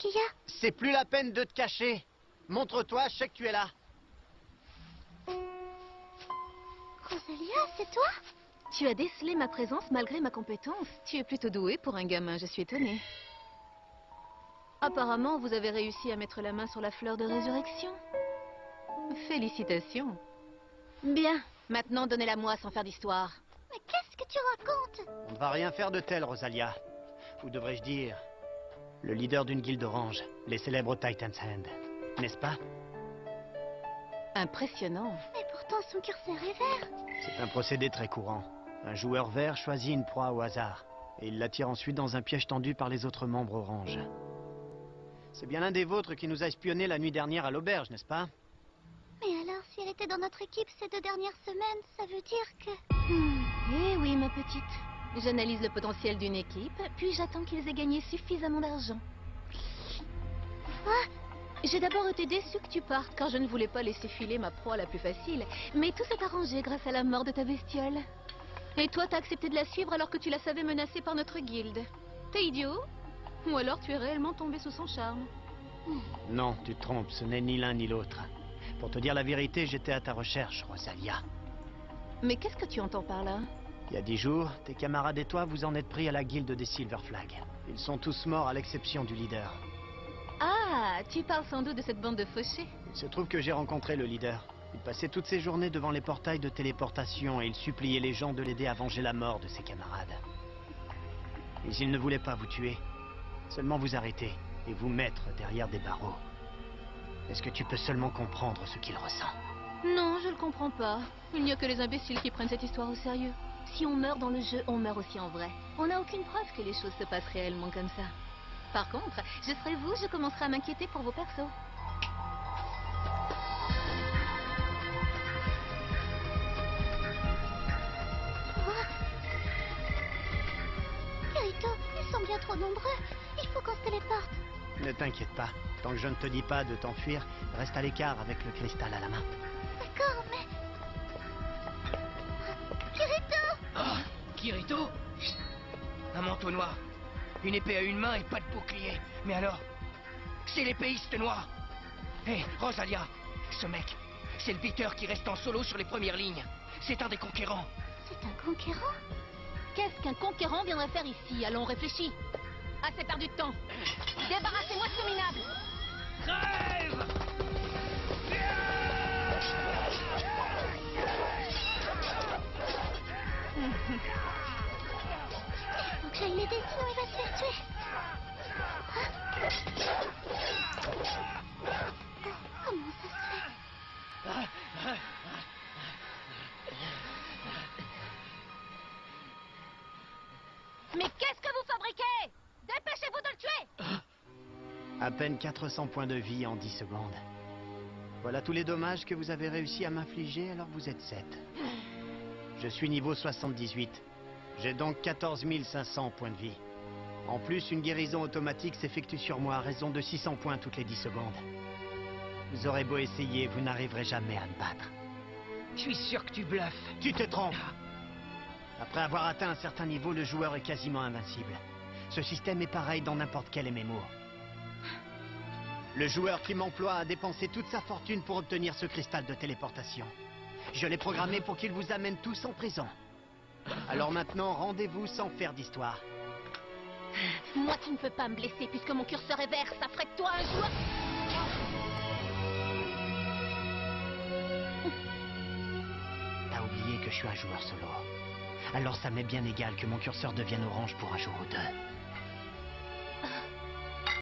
qu'il y a? C'est plus la peine de te cacher. Montre-toi, je sais que tu es là. Rosalia, c'est toi? Tu as décelé ma présence malgré ma compétence. Tu es plutôt doué pour un gamin, je suis étonnée. Apparemment, vous avez réussi à mettre la main sur la fleur de résurrection. Félicitations. Bien, maintenant donnez-la moi sans faire d'histoire. Mais qu'est-ce que tu racontes? On ne va rien faire de tel, Rosalia. Ou devrais-je dire, le leader d'une guilde orange, les célèbres Titan's Hand. N'est-ce pas? Impressionnant. Mais pourtant son curseur est vert. C'est un procédé très courant. Un joueur vert choisit une proie au hasard. Et il l'attire ensuite dans un piège tendu par les autres membres orange. C'est bien l'un des vôtres qui nous a espionnés la nuit dernière à l'auberge, n'est-ce pas? Mais alors, si elle était dans notre équipe ces 2 dernières semaines, ça veut dire que... Eh oui, ma petite. J'analyse le potentiel d'une équipe, puis j'attends qu'ils aient gagné suffisamment d'argent. J'ai d'abord été déçue que tu partes, car je ne voulais pas laisser filer ma proie la plus facile. Mais tout s'est arrangé grâce à la mort de ta bestiole. Et toi, t'as accepté de la suivre alors que tu la savais menacée par notre guilde. T'es idiot? Ou alors tu es réellement tombé sous son charme? Non, tu te trompes, ce n'est ni l'un ni l'autre. Pour te dire la vérité, j'étais à ta recherche, Rosalia. Mais qu'est-ce que tu entends par là? Il y a 10 jours, tes camarades et toi vous en êtes pris à la guilde des Silver Flag. Ils sont tous morts à l'exception du leader. Ah, tu parles sans doute de cette bande de fauchés. Il se trouve que j'ai rencontré le leader. Il passait toutes ses journées devant les portails de téléportation et il suppliait les gens de l'aider à venger la mort de ses camarades. Mais il ne voulait pas vous tuer, seulement vous arrêter et vous mettre derrière des barreaux. Est-ce que tu peux seulement comprendre ce qu'il ressent? Non, je le comprends pas. Il n'y a que les imbéciles qui prennent cette histoire au sérieux. Si on meurt dans le jeu, on meurt aussi en vrai. On n'a aucune preuve que les choses se passent réellement comme ça. Par contre, je serai vous, je commencerai à m'inquiéter pour vos persos. Kirito, ils sont bien trop nombreux. Il faut qu'on se téléporte. Ne t'inquiète pas. Tant que je ne te dis pas de t'enfuir, reste à l'écart avec le cristal à la main. D'accord, mais... Kirito! Ah, Kirito? Un manteau noir, une épée à une main et pas de bouclier. Mais alors, c'est l'épéiste noir. Hé, Rosalia, ce mec, c'est le beater qui reste en solo sur les premières lignes. C'est un des conquérants. C'est un conquérant? Qu'est-ce qu'un conquérant viendrait faire ici? Allons, réfléchis. Assez perdu de temps. Débarrassez-moi de ce minable. Crève! Faut que j'aille l'aider, sinon il va se faire tuer. Comment ça se fait? Mais qu'est-ce que vous fabriquez? Dépêchez-vous de le tuer! À peine 400 points de vie en 10 secondes. Voilà tous les dommages que vous avez réussi à m'infliger alors que vous êtes 7. Je suis niveau 78. J'ai donc 14 500 points de vie. En plus, une guérison automatique s'effectue sur moi à raison de 600 points toutes les 10 secondes. Vous aurez beau essayer, vous n'arriverez jamais à me battre. Je suis sûr que tu bluffes. Tu te trompes. Après avoir atteint un certain niveau, le joueur est quasiment invincible. Ce système est pareil dans n'importe quel MMO. Le joueur qui m'emploie a dépensé toute sa fortune pour obtenir ce cristal de téléportation. Je l'ai programmé pour qu'il vous amène tous en prison. Alors maintenant, rendez-vous sans faire d'histoire. Moi qui ne peux pas me blesser puisque mon curseur est vert, ça ferait de toi un joueur... T'as oublié que je suis un joueur solo. Alors ça m'est bien égal que mon curseur devienne orange pour un jour ou deux.